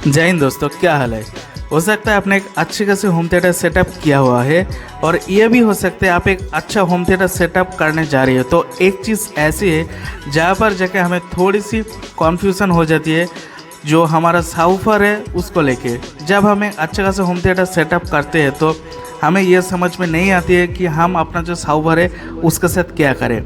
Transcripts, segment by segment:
जय हिंद दोस्तों, क्या हाल है। हो सकता है आपने एक अच्छी खासी होम थिएटर सेटअप किया हुआ है और ये भी हो सकता है आप एक अच्छा होम थिएटर सेटअप करने जा रही हो। तो एक चीज़ ऐसी है जहाँ पर जाके हमें थोड़ी सी कन्फ्यूज़न हो जाती है जो हमारा साउफर है उसको लेके। जब हमें अच्छा खासा होम थिएटर सेटअप करते हैं तो हमें यह समझ में नहीं आती है कि हम अपना जो साउफर है उसके साथ क्या करें,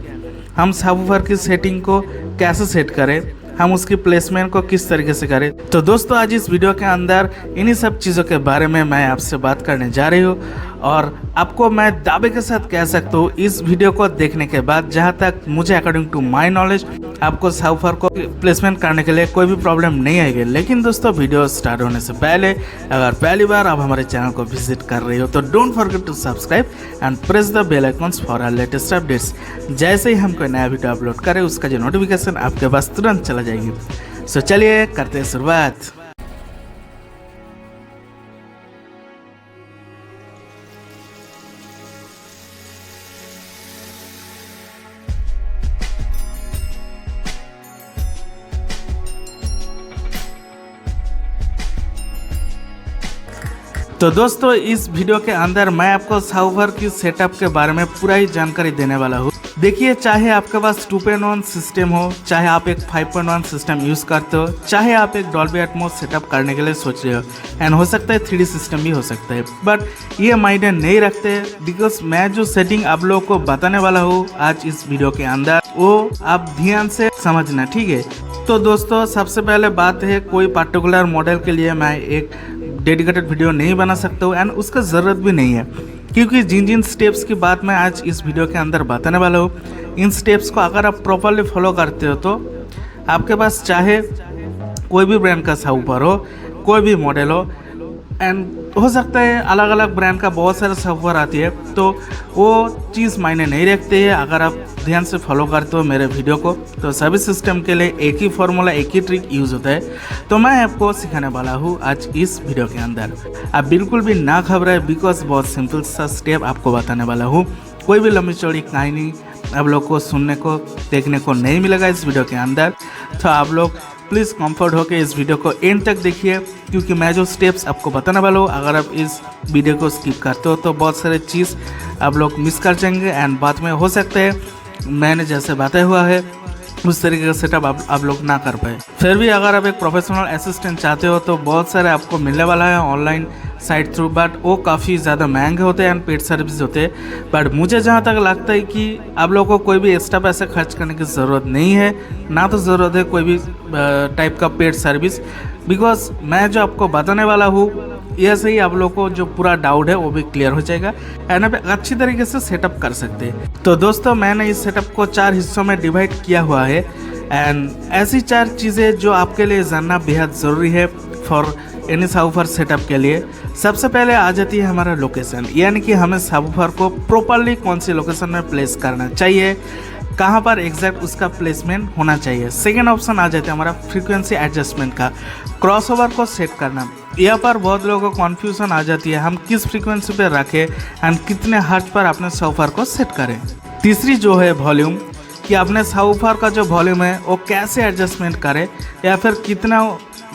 हम साउफर की सेटिंग को कैसे सेट करें, हम उसकी प्लेसमेंट को किस तरीके से करें। तो दोस्तों आज इस वीडियो के अंदर इन्हीं सब चीज़ों के बारे में मैं आपसे बात करने जा रही हूँ और आपको मैं दावे के साथ कह सकता हूँ इस वीडियो को देखने के बाद, जहाँ तक मुझे अकॉर्डिंग टू माय नॉलेज, आपको साउफर को प्लेसमेंट करने के लिए कोई भी प्रॉब्लम नहीं आएगी। लेकिन दोस्तों वीडियो स्टार्ट होने से पहले अगर पहली बार आप हमारे चैनल को विजिट कर रही हो तो don't forget to subscribe and press the bell icons for our latest updates. जैसे ही हम कोई नया वीडियो अपलोड करें उसका जो नोटिफिकेशन आपके पास तुरंत चला जाएगी। सो चलिए करते हैं शुरुआत। तो दोस्तों इस वीडियो के अंदर मैं आपको साउफर की सेटअप के बारे में पूरा ही जानकारी देने वाला हूँ। देखिए, चाहे आपके पास 2.1 सिस्टम हो, चाहे आप एक 5.1 सिस्टम यूज़ करते हो, चाहे आप एक डॉल्बी एटमॉस सेटअप करने के लिए सोच रहे हो, एंड हो सकता है 3D सिस्टम भी हो सकता है, बट ये मायने नहीं रखते बिकॉज मैं जो सेटिंग आप लोगों को बताने वाला हूँ आज इस वीडियो के अंदर वो आप ध्यान से समझना, ठीक है। तो दोस्तों सबसे पहले बात है, कोई पर्टिकुलर मॉडल के लिए मैं एक डेडिकेटेड वीडियो नहीं बना सकता हूँ एंड उसका ज़रूरत भी नहीं है, क्योंकि जिन जिन स्टेप्स की बात मैं आज इस वीडियो के अंदर बताने वाला हूँ, इन स्टेप्स को अगर आप प्रॉपरली फॉलो करते हो तो आपके पास चाहे कोई भी ब्रांड का साउफर हो, कोई भी मॉडल हो, एंड हो सकता है अलग अलग ब्रांड का बहुत सारा साउफर आती है, तो वो चीज़ मायने नहीं रखते हैं। अगर आप ध्यान से फॉलो करते हो मेरे वीडियो को तो सभी सिस्टम के लिए एक ही फार्मूला, एक ही ट्रिक यूज़ होता है। तो मैं आपको सिखाने वाला हूँ आज इस वीडियो के अंदर। आप बिल्कुल भी ना घबराए बिकॉज बहुत सिंपल सा स्टेप आपको बताने वाला हूँ। कोई भी लंबी चौड़ी कहानी आप लोग को सुनने को देखने को नहीं मिलेगा इस वीडियो के अंदर। तो आप लोग प्लीज़ कंफर्ट होकर इस वीडियो को एंड तक देखिए, क्योंकि मैं जो स्टेप्स आपको बताने वाला हूँ अगर आप इस वीडियो को स्किप करते हो तो बहुत सारे चीज़ आप लोग मिस कर जाएंगे एंड बाद में हो सकता है मैंने जैसे बताया हुआ है उस तरीके का सेटअप आप लोग ना कर पाए। फिर भी अगर आप एक प्रोफेशनल असिस्टेंट चाहते हो तो बहुत सारे आपको मिलने वाला है ऑनलाइन साइट थ्रू, बट वो काफ़ी ज़्यादा महंगे होते हैं एंड पेड सर्विस होते हैं। बट मुझे जहाँ तक लगता है कि आप लोगों को कोई भी एक्स्ट्रा पैसे खर्च करने की ज़रूरत नहीं है, ना तो ज़रूरत है कोई भी टाइप का पेड सर्विस, बिकॉज मैं जो आपको बताने वाला हूँ यह से ही आप लोगों को जो पूरा डाउट है वो भी क्लियर हो जाएगा एंड आप अच्छी तरीके से सेटअप कर सकते हैं। तो दोस्तों मैंने इस सेटअप को 4 हिस्सों में डिवाइड किया हुआ है एंड ऐसी 4 चीज़ें जो आपके लिए जानना बेहद ज़रूरी है फॉर एनी साउफर सेटअप के लिए। सबसे पहले आ जाती है हमारा लोकेशन, यानी कि हमें साउफर को प्रॉपरली कौन सी लोकेशन में प्लेस करना चाहिए, कहाँ पर एग्जैक्ट उसका प्लेसमेंट होना चाहिए। सेकेंड ऑप्शन आ जाता है हमारा फ्रीक्वेंसी एडजस्टमेंट का, क्रॉसओवर को सेट करना। यहाँ पर बहुत लोगों को कन्फ्यूजन आ जाती है हम किस फ्रीक्वेंसी पे रखें एंड कितने हर्ट्ज पर अपने साउफर को सेट करें। तीसरी जो है वॉल्यूम, कि अपने साउफर का जो वॉल्यूम है वो कैसे एडजस्टमेंट करें या फिर कितना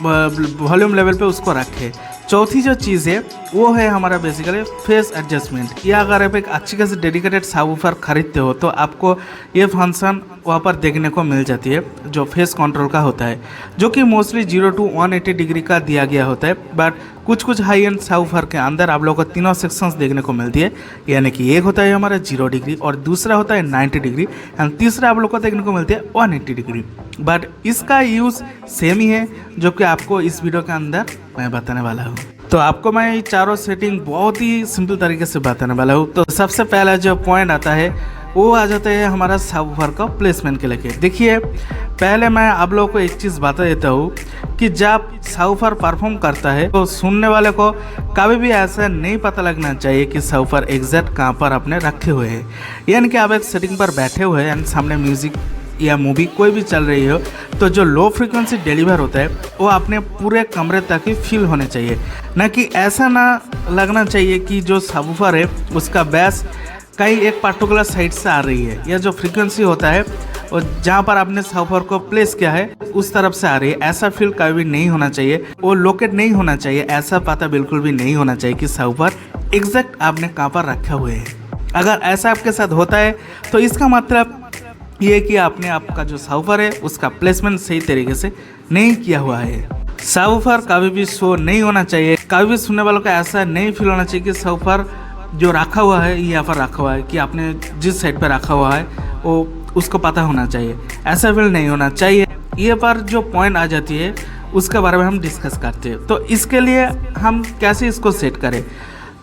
वॉल्यूम लेवल पे उसको रखें। चौथी जो चीज़ है वो है हमारा बेसिकली फेस एडजस्टमेंट। या अगर आप एक अच्छी खासी डेडिकेटेड साउफर खरीदते हो तो आपको ये फंक्शन वहाँ पर देखने को मिल जाती है जो फेस कंट्रोल का होता है, जो कि मोस्टली 0 to 180 डिग्री का दिया गया होता है। बट कुछ हाई एंड साउफर के अंदर आप लोगों को तीनों सेक्शंस देखने को मिलती है, यानी कि एक होता है हमारा 0 डिग्री और दूसरा होता है 90 डिग्री एंड तीसरा आप लोग को देखने को मिलती है 180 डिग्री। बट इसका यूज़ सेम ही है जो कि आपको इस वीडियो के अंदर मैं बताने वाला हूँ। तो आपको मैं ये चारों सेटिंग बहुत ही सिंपल तरीके से बताने वाला हूँ। तो सबसे पहला जो पॉइंट आता है वो आ जाता है हमारा साउफर का प्लेसमेंट के लेके। देखिए, पहले मैं आप लोगों को एक चीज़ बता देता हूँ कि जब साउफर परफॉर्म करता है तो सुनने वाले को कभी भी ऐसा नहीं पता लगना चाहिए कि साउफर एग्जैक्ट कहाँ पर आपने रखे हुए हैं। यानी कि आप एक सेटिंग पर बैठे हुए हैं एंड सामने म्यूज़िक या मूवी कोई भी चल रही हो तो जो लो फ्रीक्वेंसी डिलीवर होता है वो अपने पूरे कमरे तक ही फील होने चाहिए, ना कि ऐसा ना लगना चाहिए कि जो सबवूफर है उसका बेस कहीं एक पर्टिकुलर साइड से आ रही है, या जो फ्रीक्वेंसी होता है और जहाँ पर आपने साउफर को प्लेस किया है उस तरफ से आ रही है। ऐसा फील कभी भी नहीं होना चाहिए, वो लोकेट नहीं होना चाहिए, ऐसा पता बिल्कुल भी नहीं होना चाहिए कि साउफर एग्जैक्ट आपने कहाँ पर रखे हुए है। अगर ऐसा आपके साथ होता है तो इसका मतलब ये कि आपने आपका जो साउफर है उसका प्लेसमेंट सही तरीके से नहीं किया हुआ है। साउफर कभी भी शो नहीं होना चाहिए, कभी भी सुनने वालों को ऐसा नहीं फील होना चाहिए कि साउफर जो रखा हुआ है यहाँ पर रखा हुआ है, कि आपने जिस साइड पर रखा हुआ है वो उसको पता होना चाहिए, ऐसा फील नहीं होना चाहिए। ये पर जो पॉइंट आ जाती है उसके बारे में हम डिस्कस करते हैं। तो इसके लिए हम कैसे इसको सेट करें,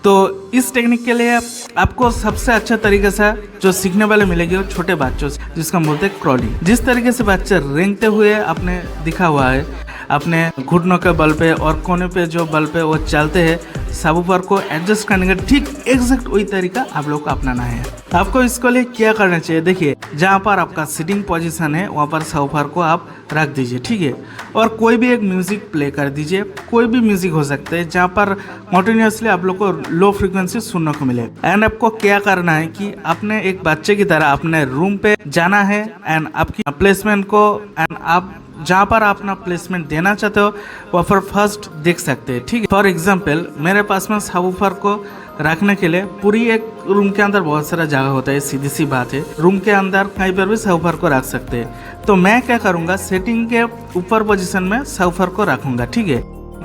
तो इस टेक्निक के लिए आपको सबसे अच्छा तरीके से जो सीखने वाले मिलेगी वो छोटे बच्चों से, जिसको हम बोलते हैं क्रॉलिंग। जिस तरीके से बच्चे रेंगते हुए आपने दिखा हुआ है, अपने घुटनों के बल पे और कोने पे जो बल पे वो चलते हैं, सबवूफर को एडजस्ट करने का ठीक एग्जैक्ट वही तरीका आप लोग को अपनाना है। आपको इसके लिए क्या करना चाहिए, देखिए जहाँ पर आपका सिटिंग पोजीशन है वहाँ पर सबवूफर को आप रख दीजिए, ठीक है, और कोई भी एक म्यूजिक प्ले कर दीजिए। कोई भी म्यूजिक हो सकता है जहाँ पर कंटिन्यूसली आप लोग को लो फ्रीक्वेंसी सुनने को मिले। एंड आपको क्या करना है कि अपने एक बच्चे की तरह अपने रूम पे जाना है एंड आपकी प्लेसमेंट को एंड आप जहाँ पर आप अपना प्लेसमेंट देना चाहते हो वहाँ पर फर्स्ट देख सकते हैं, ठीक है। फॉर एग्जाम्पल मेरे पास में सबवूफर को रखने के लिए पूरी एक रूम के अंदर बहुत सारा जगह होता है, सीधी सी बात है, रूम के अंदर कहीं पर भी सबवूफर को रख सकते हैं। तो मैं क्या करूँगा, सेटिंग के ऊपर पोजीशन में सबवूफर को रखूंगा, ठीक है।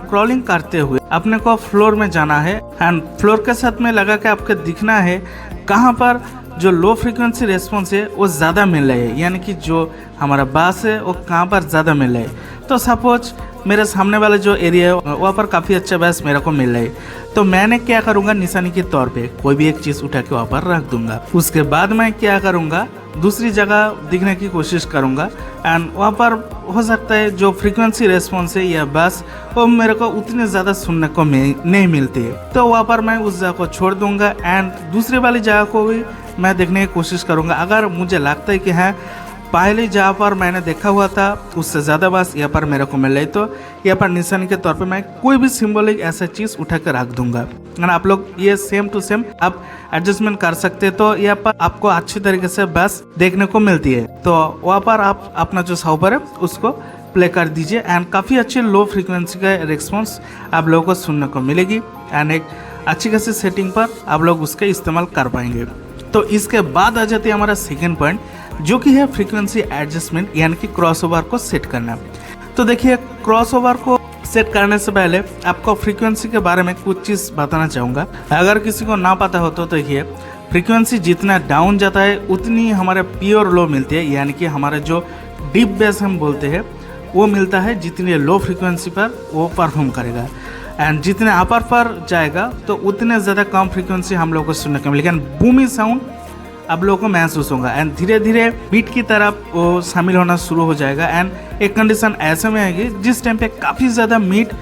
क्रॉलिंग करते हुए अपने को फ्लोर में जाना है एंड फ्लोर के साथ में लगा के आपको दिखना है कहाँ पर जो लो फ्रीक्वेंसी रेस्पॉन्स है वो ज़्यादा मिल रहा है, यानी कि जो हमारा बास है वो कहाँ पर ज़्यादा मिल रहा है। तो सपोज मेरे सामने वाला जो एरिया है वहाँ पर काफ़ी अच्छा बास मेरे को मिल रहा है, तो मैंने क्या करूँगा, निशानी के तौर पे कोई भी एक चीज़ उठा के वहाँ पर रख दूंगा। उसके बाद मैं क्या करूँगा, दूसरी जगह दिखने की कोशिश करूँगा एंड वहाँ पर हो सकता है जो फ्रीक्वेंसी रेस्पॉन्स है या बास वो मेरे को उतने ज़्यादा सुनने को नहीं मिलती है, तो वहाँ पर मैं उस जगह को छोड़ दूंगा एंड दूसरी वाली जगह को भी मैं देखने की कोशिश करूँगा। अगर मुझे लगता है कि हाँ पहले जहाँ पर मैंने देखा हुआ था उससे ज़्यादा बास यहाँ पर मेरे को मिल रही, तो यहाँ पर निशानी के तौर पे मैं कोई भी सिंबॉलिक ऐसा चीज़ उठा कर रख दूंगा। और आप लोग ये सेम टू सेम आप एडजस्टमेंट कर सकते हैं, तो यहाँ पर आपको अच्छी तरीके से बास देखने को मिलती है। तो वहाँ पर आप अपना जो सबवूफर है उसको प्ले कर दीजिए एंड काफ़ी अच्छी लो फ्रिक्वेंसी का रिस्पॉन्स आप लोगों को सुनने को मिलेगी एंड एक अच्छी खासी सेटिंग पर आप लोग उसका इस्तेमाल कर पाएंगे। तो इसके बाद आ जाती है हमारा सेकेंड पॉइंट, जो कि है फ्रीक्वेंसी एडजस्टमेंट, यानी कि क्रॉसओवर को सेट करना। तो देखिए क्रॉसओवर को सेट करने से पहले आपको फ्रीक्वेंसी के बारे में कुछ चीज़ बताना चाहूँगा। अगर किसी को ना पता हो तो देखिए फ्रीक्वेंसी जितना डाउन जाता है उतनी हमारे प्योर लो मिलती है, यानी कि हमारा जो डीप बेस हम बोलते हैं वो मिलता है जितनी लो फ्रीक्वेंसी पर वो परफॉर्म करेगा एंड जितने अपर पर जाएगा तो उतने ज़्यादा कम फ्रीक्वेंसी हम लोग को सुनने को मिलेगा, लेकिन बूमी साउंड आप लोगों को महसूस होगा एंड धीरे धीरे बीट की तरफ वो शामिल होना शुरू हो जाएगा एंड एक कंडीशन ऐसे में आएगी जिस टाइम पे काफ़ी ज़्यादा मीट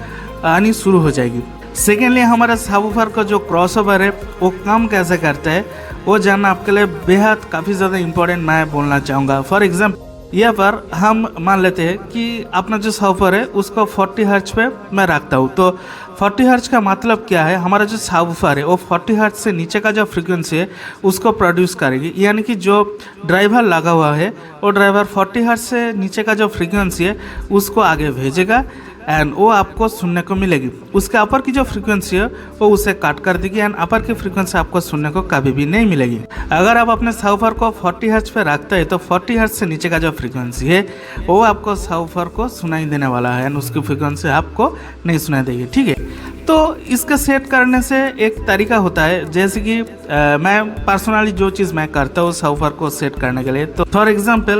आनी शुरू हो जाएगी। सेकेंडली हमारा सबवूफर का जो क्रॉसओवर है वो काम कैसे करता है वो जानना आपके लिए बेहद काफ़ी ज़्यादा इंपॉर्टेंट मैं बोलना चाहूँगा। फॉर एग्जाम्पल यहाँ पर हम मान लेते हैं कि अपना जो सबवूफर है उसको 40 हर्ट्ज पे मैं रखता हूँ, तो 40 हर्ट्ज का मतलब क्या है, हमारा जो सबवूफर है वो 40 हर्ट्ज से नीचे का जो फ्रीक्वेंसी है उसको प्रोड्यूस करेगी, यानी कि जो ड्राइवर लगा हुआ है वो ड्राइवर 40 हर्ट्ज से नीचे का जो फ्रीक्वेंसी है उसको आगे भेजेगा एंड वो आपको सुनने को मिलेगी। उसके अपर की जो फ्रीक्वेंसी है वो उसे काट कर देगी एंड अपर की फ्रीक्वेंसी आपको सुनने को कभी भी नहीं मिलेगी। अगर आप अपने सबवूफर को 40 हर्ट्ज पे रखते हैं तो 40 हर्ट्ज से नीचे का जो फ्रीक्वेंसी है वो आपको सबवूफर को सुनाई देने वाला है एंड उसकी फ्रीक्वेंसी आपको नहीं सुनाई देगी, ठीक है। तो इसका सेट करने से एक तरीका होता है, जैसे कि मैं पर्सनली जो चीज़ मैं करता हूँ सबवूफर को सेट करने के लिए, तो फॉर एग्जांपल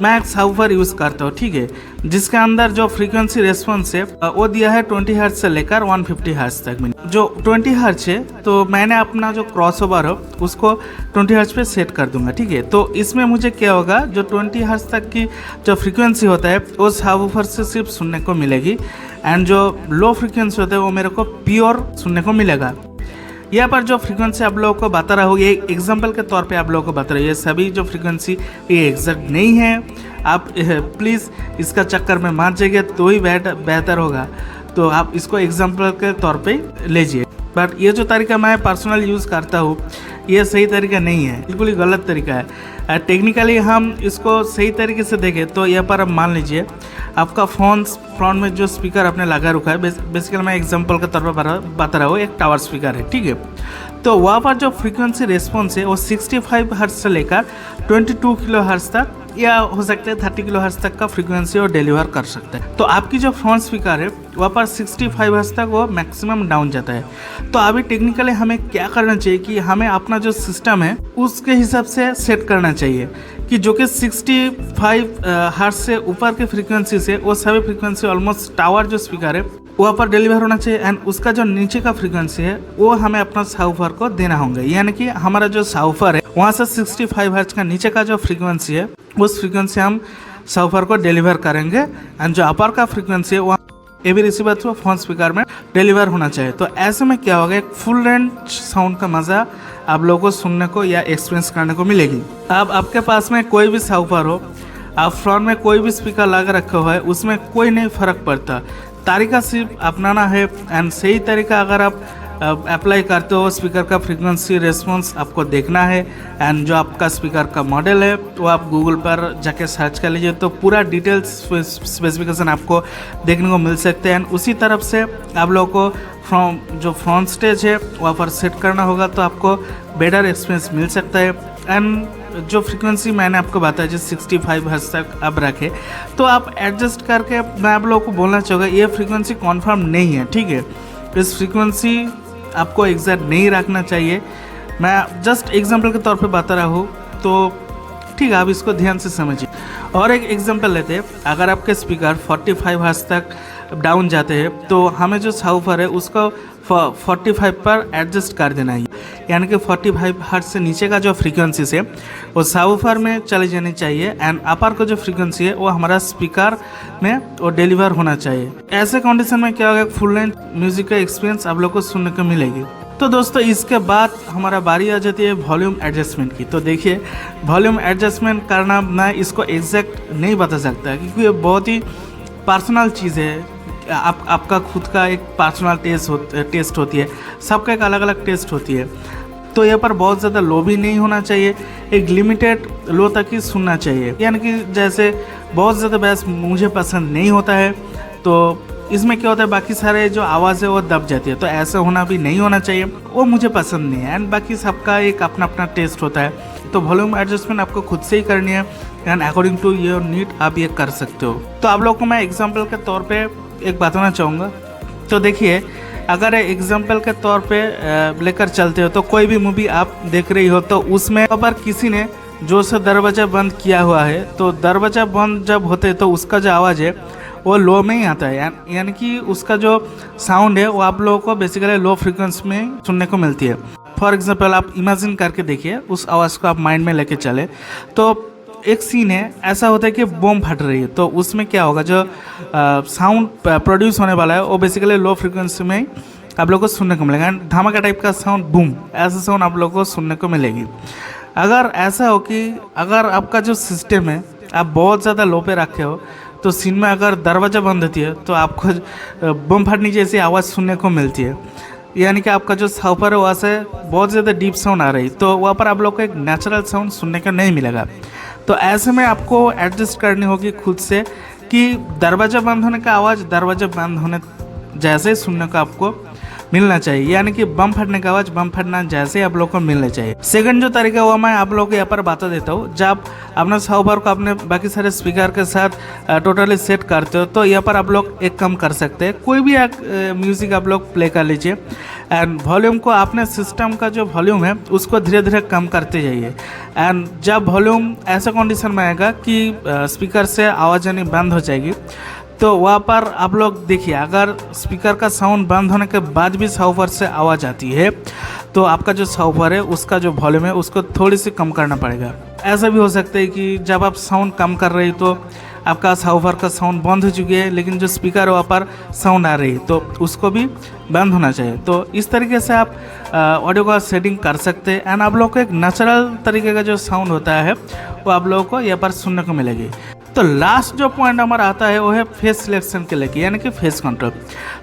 मैं एक सबवूफर यूज़ करता हूँ, ठीक है, जिसके अंदर जो फ्रीक्वेंसी रेस्पॉन्स है वो दिया है 20 हर्ट्ज से लेकर 150 हर्ट्ज तक। जो 20 हर्ट्ज है तो मैंने अपना जो क्रॉसओवर हो उसको 20 हर्ट्ज पे सेट कर दूंगा, ठीक है। तो इसमें मुझे क्या होगा, जो 20 हर्ट्ज तक की जो फ्रीक्वेंसी होता है वो सबवूफर से सिर्फ सुनने को मिलेगी एंड जो लो फ्रीक्वेंसी होता है वो मेरे को प्योर सुनने को मिलेगा। यहाँ पर जो फ्रीक्वेंसी आप लोगों को बता रहा हूँ ये एग्जांपल के तौर पे आप लोगों को बता रहा हूँ, ये सभी जो फ्रीक्वेंसी ये एग्जैक्ट नहीं है, आप प्लीज़ इसका चक्कर में मत जाइए तो ही बेहतर होगा। तो आप इसको एग्जांपल के तौर पे लीजिए, बट ये जो तरीका मैं पर्सनल यूज़ करता हूँ ये सही तरीका नहीं है, बिल्कुल ही गलत तरीका है। टेक्निकली हम इसको सही तरीके से देखें तो यहाँ पर आप मान लीजिए आपका फ़ोन फ्रंट में जो स्पीकर आपने लगा रखा है, बेसिकली मैं एग्जांपल के तौर पर बता रहा हूँ, एक टावर स्पीकर है, ठीक है। तो वहाँ पर जो फ्रीक्वेंसी रिस्पॉन्स है वो 65 हर्ट्ज से लेकर 22 किलो हर्ट्ज तक या हो सकता है 30 किलो हर्ट्ज तक का फ्रीक्वेंसी वो डिलीवर कर सकता है। तो आपकी जो फ्रंट स्पीकर है वहाँ पर 65 हर्ट्ज तक वो मैक्सिमम डाउन जाता है। तो अभी टेक्निकली हमें क्या करना चाहिए कि हमें अपना जो सिस्टम है उसके हिसाब से सेट करना चाहिए कि जो कि 65 हर्ट्ज से ऊपर के फ्रीक्वेंसी से वो सभी फ्रीक्वेंसी ऑलमोस्ट टावर जो स्पीकर है वहाँ पर डिलीवर होना चाहिए, एंड उसका जो नीचे का फ्रीक्वेंसी है वो हमें अपना साउफर को देना होगा। यानी कि हमारा जो साउफर है वहाँ से 65 हर्ट्ज का नीचे का जो फ्रीक्वेंसी है उस फ्रीक्वेंसी हम साउफर को डिलीवर करेंगे, एंड जो अपर का फ्रीक्वेंसी है वहाँ एवी रिसीवर थ्रू फोन स्पीकर में डिलीवर होना चाहिए। तो ऐसे में क्या होगा, एक फुल रेंज साउंड का मज़ा आप लोगों को सुनने को या एक्सपीरियंस करने को मिलेगी। अब आपके पास में कोई भी साउफर हो, आप फ्रंट में कोई भी स्पीकर लगा रखा हुआ है, उसमें कोई नहीं फ़र्क पड़ता, तरीका सिर्फ अपनाना है, एंड सही तरीका अगर आप अप्लाई करते हो स्पीकर का फ्रीक्वेंसी रिस्पॉन्स आपको देखना है, एंड जो आपका स्पीकर का मॉडल है वो आप गूगल पर जाके सर्च कर लीजिए तो पूरा डिटेल्स स्पेसिफिकेशन आपको देखने को मिल सकते हैं। एंड उसी तरफ से आप लोगों को जो फ्रंट स्टेज है वहाँ पर सेट करना होगा तो आपको बेटर एक्सपीरियंस मिल सकता है। एंड जो फ्रीक्वेंसी मैंने आपको बताया जो 65 हर्ट्ज तक अब रखे तो आप एडजस्ट करके, मैं आप लोगों को बोलना चाहूँगा ये फ्रीक्वेंसी कॉन्फर्म नहीं है, ठीक है। इस फ्रीक्वेंसी आपको एग्जैक्ट नहीं रखना चाहिए, मैं जस्ट एग्जांपल के तौर पे बता रहा हूँ, तो ठीक है आप इसको ध्यान से समझिए। और एक एग्जांपल लेते हैं, अगर आपके स्पीकर 45 हर्ट्ज तक डाउन जाते हैं तो हमें जो साउफर है उसको 45 पर एडजस्ट कर देना है, यानी कि 45 हर्ट्ज से नीचे का जो फ्रीक्वेंसी है वो साउफर में चली जानी चाहिए, एंड अपर का जो फ्रीक्वेंसी है वो हमारा स्पीकर में वो डिलीवर होना चाहिए। ऐसे कंडीशन में क्या होगा, फुल लेंथ म्यूजिक का एक्सपीरियंस आप लोग को सुनने को मिलेगी। तो दोस्तों इसके बाद हमारा बारी आ जाती है वॉल्यूम एडजस्टमेंट की। तो देखिए वॉल्यूम एडजस्टमेंट करना मैं इसको एग्जैक्ट नहीं बता सकता क्योंकि ये बहुत ही पर्सनल चीज़ है, आपका खुद का एक पर्सनल टेस्ट होती है, सबका एक अलग अलग टेस्ट होती है। तो यहाँ पर बहुत ज़्यादा लो भी नहीं होना चाहिए, एक लिमिटेड लो तक ही सुनना चाहिए, यानी कि जैसे बहुत ज़्यादा बेस मुझे पसंद नहीं होता है तो इसमें क्या होता है बाकी सारे जो आवाज़ है वो दब जाती है, तो ऐसा होना भी नहीं होना चाहिए, वो मुझे पसंद नहीं है। एंड बाकी सबका एक अपना अपना टेस्ट होता है, तो वॉल्यूम एडजस्टमेंट आपको खुद से ही करनी है, and according to your need आप ये कर सकते हो। तो आप लोग को मैं एग्जाम्पल के तौर पर एक बताना चाहूँगा। तो देखिए अगर एग्जाम्पल के तौर पे लेकर चलते हो तो कोई भी मूवी आप देख रही हो तो उसमें अगर किसी ने जोर से दरवाज़ा बंद किया हुआ है तो दरवाज़ा बंद जब होते तो उसका जो आवाज़ है वो लो में ही आता है, यानी कि उसका जो साउंड है वो आप लोगों को बेसिकली लो फ्रिक्वेंसी में सुनने को मिलती है। फॉर एग्जाम्पल आप इमेजिन करके देखिए, उस आवाज़ को आप माइंड में लेके चले तो एक सीन है ऐसा होता है कि बम फट रही है, तो उसमें क्या होगा जो साउंड प्रोड्यूस होने वाला है वो बेसिकली लो फ्रिक्वेंसी में आप लोगों को सुनने को मिलेगा, धमाका टाइप का साउंड, बूम ऐसा साउंड आप लोगों को सुनने को मिलेगी। अगर ऐसा हो कि अगर आपका जो सिस्टम है आप बहुत ज़्यादा लो पे रखे हो तो सीन में अगर दरवाज़ा बंद होती है तो आपको बम फटने जैसी आवाज़ सुनने को मिलती है, यानी कि आपका जो साउफर है वहाँ से बहुत ज़्यादा डीप साउंड आ रही, तो वहाँ पर आप लोग को एक नेचुरल साउंड सुनने को नहीं मिलेगा। तो ऐसे में आपको एडजस्ट करनी होगी खुद से कि दरवाज़ा बंद होने का आवाज़ दरवाज़ा बंद होने जैसे ही सुनने को आपको मिलना चाहिए, यानी कि बम फटने का आवाज़ बम फटना जैसे आप लोग को मिलना चाहिए। सेकंड जो तरीका हुआ मैं आप लोगों को यहाँ पर बता देता हूँ, जब अपना साउफर को अपने बाकी सारे स्पीकर के साथ टोटली सेट करते हो तो यहाँ पर आप लोग एक कम कर सकते हैं, कोई भी एक म्यूज़िक आप लोग प्ले कर लीजिए, एंड वॉल्यूम को अपने सिस्टम का जो वॉल्यूम है उसको धीरे धीरे कम करते जाइए। एंड जब वॉल्यूम ऐसा कंडीशन में आएगा कि स्पीकर से आवाज़ आनी बंद हो जाएगी तो वहाँ पर आप लोग देखिए, अगर स्पीकर का साउंड बंद होने के बाद भी साउफर से आवाज़ आती है तो आपका जो साउफर है उसका जो वॉल्यूम है उसको थोड़ी सी कम करना पड़ेगा। ऐसा भी हो सकता है कि जब आप साउंड कम कर रहे हो तो आपका साउफर का साउंड बंद हो चुकी है लेकिन जो स्पीकर है वहाँ पर साउंड आ रही है तो उसको भी बंद होना चाहिए। तो इस तरीके से आप ऑडियो का सेटिंग कर सकते हैं, एंड आप लोग को एक नेचुरल तरीके का जो साउंड होता है वो आप लोगों को यहाँ पर सुनने को मिलेगी। तो लास्ट जो पॉइंट हमारा आता है वो है फेस सिलेक्शन के लेके, यानी कि फेस कंट्रोल।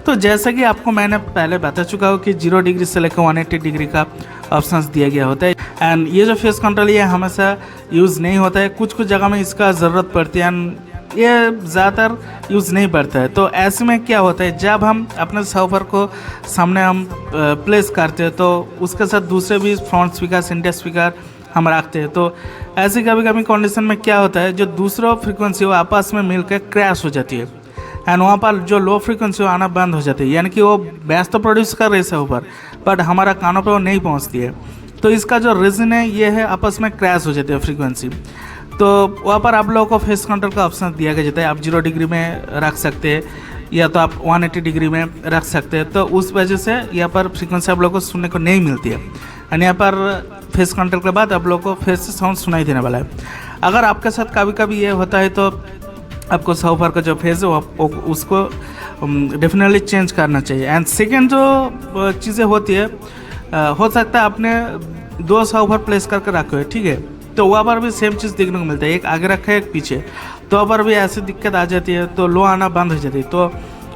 तो जैसा कि आपको मैंने पहले बता चुका हूँ कि 0 डिग्री से लेकर 180 डिग्री का ऑप्शंस दिया गया होता है। एंड ये जो फेस कंट्रोल ये हमेशा यूज़ नहीं होता है, कुछ कुछ जगह में इसका ज़रूरत पड़ती है एंड ये ज़्यादातर यूज़ नहीं पड़ता है। तो ऐसे में क्या होता है, जब हम अपने सॉफ्टवेयर को सामने हम प्लेस करते हैं तो उसके साथ दूसरे भी फ्रंट स्पीकर, सेंटर स्पीकर हम रखते हैं। तो ऐसी कभी कभी कंडीशन में क्या होता है, जो दूसरा फ्रीक्वेंसी वो आपस में मिलकर क्रैश हो जाती है एंड वहाँ पर जो लो फ्रीक्वेंसी वो आना बंद हो जाती है, यानी कि वो बेस तो प्रोड्यूस कर रही है ऊपर, बट हमारा कानों पे वो नहीं पहुँचती है। तो इसका जो रीज़न है ये है आपस में क्रैश हो जाती है फ्रीक्वेंसी। तो वहाँ पर आप लोगों को फेस कंट्रोल का ऑप्शन दिया गया जाता है, आप 0 डिग्री में रख सकते हैं या तो आप 180 डिग्री में रख सकते हैं। तो उस वजह से यहाँ पर फ्रीक्वेंसी आप लोगों को सुनने को नहीं मिलती है एंड यहाँ पर फेस कंट्रोल के बाद आप लोगों को फेस से साउंड सुनाई देने वाला है। अगर आपके साथ कभी कभी ये होता है तो आपको सॉफ्टवेयर का जो फेस है वो उसको डेफिनेटली चेंज करना चाहिए। एंड सेकेंड जो चीज़ें होती है, हो सकता है आपने 2 सॉफ्टवेयर प्लेस करके रखे है, ठीक है, तो वहाँ पर भी सेम चीज़ देखने को मिलता है, एक आगे रखा है एक पीछे, तो वहाँ पर भी ऐसी दिक्कत आ जाती है, तो लो आना बंद हो जाती है। तो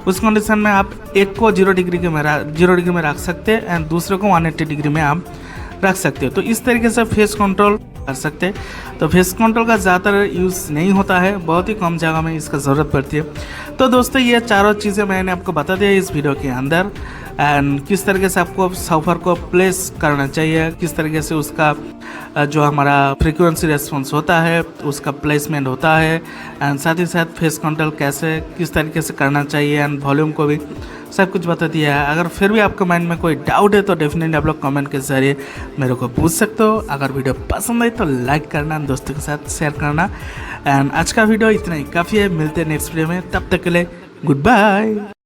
उस कंडीशन में आप एक को 0 डिग्री में रख सकते हैं एंड दूसरे को 180 डिग्री में आप रख सकते हो। तो इस तरीके से फेस कंट्रोल कर सकते हैं। तो फेस कंट्रोल का ज़्यादातर यूज़ नहीं होता है, बहुत ही कम जगह में इसका ज़रूरत पड़ती है। तो दोस्तों ये चारों चीज़ें मैंने आपको बता दिया इस वीडियो के अंदर एंड किस तरीके से आपको सॉफ्टवेयर को प्लेस करना चाहिए, किस तरीके से उसका जो हमारा फ्रीक्वेंसी रेस्पॉन्स होता है उसका प्लेसमेंट होता है एंड साथ ही साथ फेस कंट्रोल कैसे किस तरीके से करना चाहिए एंड वॉल्यूम को भी सब कुछ बता दिया है। अगर फिर भी आपके माइंड में कोई डाउट है तो डेफिनेटली आप लोग कमेंट के जरिए मेरे को पूछ सकते हो। अगर वीडियो पसंद आई तो लाइक करना, दोस्तों के साथ शेयर करना एंड आज का वीडियो इतना ही काफ़ी है। मिलते हैं नेक्स्ट वीडियो में, तब तक के लिए गुड बाय।